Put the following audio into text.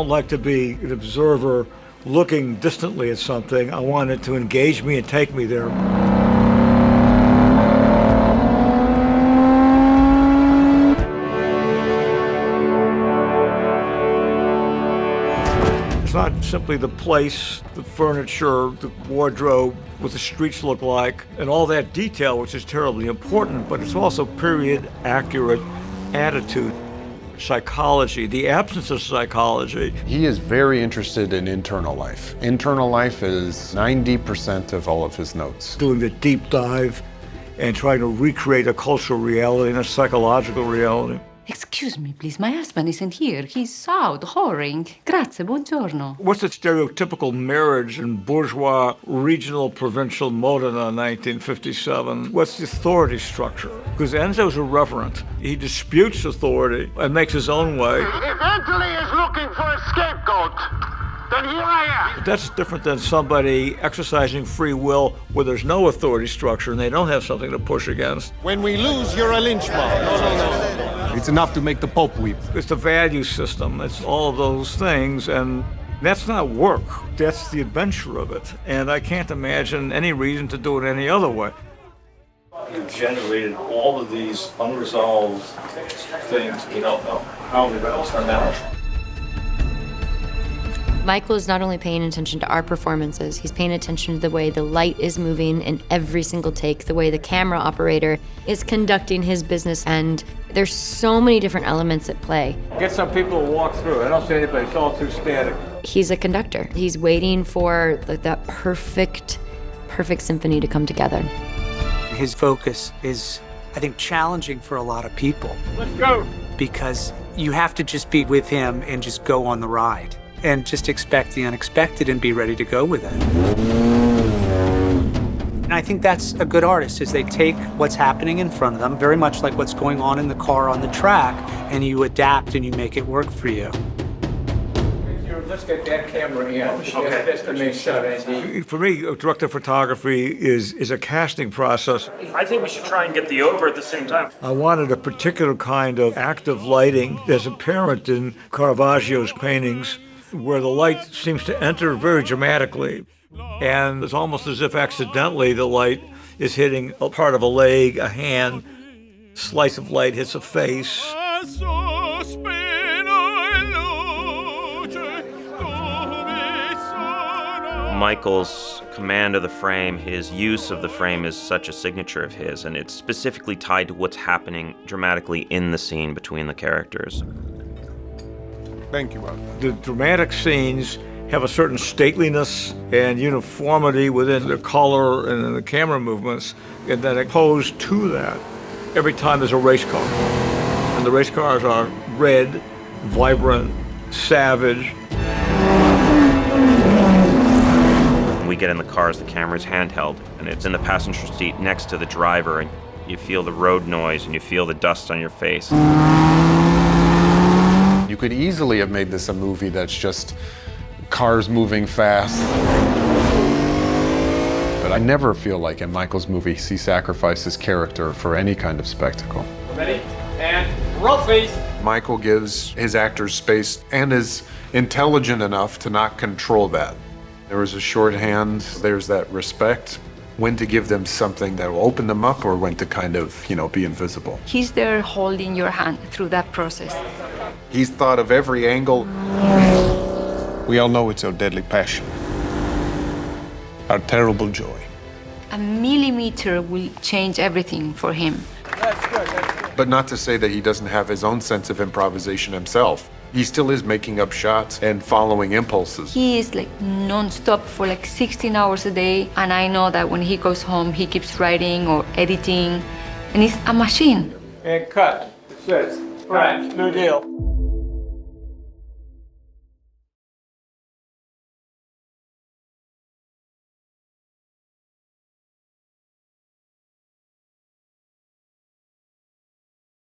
don't like to be an observer looking distantly at something. I want it to engage me and take me there. It's not simply the place, the furniture, the wardrobe, what the streets look like, and all that detail, which is terribly important, but it's also period-accurate attitude, psychology, the absence of psychology. He is very interested in internal life. Internal life is 90% of all of his notes. Doing the deep dive and trying to recreate a cultural reality and a psychological reality. Excuse me, please. My husband isn't here. He's out whoring. Grazie, buongiorno. What's the stereotypical marriage in bourgeois regional provincial Modena 1957? What's the authority structure? Because Enzo's irreverent. He disputes authority and makes his own way. If Anthony is looking for a scapegoat, then here I am. But that's different than somebody exercising free will where there's no authority structure and they don't have something to push against. When we lose, you're a lynch mob. No. It's enough to make the Pope weep. It's the value system. It's all of those things, and that's not work. That's the adventure of it. And I can't imagine any reason to do it any other way. You've generated all of these unresolved things. We don't know how they're going to turn out. Michael is not only paying attention to our performances, he's paying attention to the way the light is moving in every single take, the way the camera operator is conducting his business, and there's so many different elements at play. Get some people to walk through. I don't see anybody. It's all too static. He's a conductor. He's waiting for that perfect symphony to come together. His focus is, I think, challenging for a lot of people. Let's go. Because you have to just be with him and just go on the ride. And just expect the unexpected and be ready to go with it. And I think that's a good artist, is they take what's happening in front of them, very much like what's going on in the car on the track, and you adapt and you make it work for you. Let's get that camera in. Okay. That's the main shot. For me, director of photography is a casting process. I think we should try and get the over at the same time. I wanted a particular kind of active lighting that's apparent in Caravaggio's paintings, where the light seems to enter very dramatically. And it's almost as if accidentally the light is hitting a part of a leg, a hand, slice of light hits a face. Michael's command of the frame, his use of the frame is such a signature of his, and it's specifically tied to what's happening dramatically in the scene between the characters. Thank you, Rob. The dramatic scenes have a certain stateliness and uniformity within the color and in the camera movements, and then opposed to that, every time there's a race car. And the race cars are red, vibrant, savage. When we get in the cars, the camera's handheld, and it's in the passenger seat next to the driver, and you feel the road noise and you feel the dust on your face. You could easily have made this a movie that's just cars moving fast. But I never feel like in Michael's movies he sacrifices character for any kind of spectacle. Ready? And roll, please. Michael gives his actors space and is intelligent enough to not control that. There is a shorthand, there's that respect. When to give them something that will open them up or when to kind of, be invisible. He's there holding your hand through that process. He's thought of every angle. We all know it's our deadly passion, our terrible joy. A millimeter will change everything for him. That's good. But not to say that he doesn't have his own sense of improvisation himself. He still is making up shots and following impulses. He is non-stop for 16 hours a day, and I know that when he goes home, he keeps writing or editing, and it's a machine. And cut. It says, right, new deal.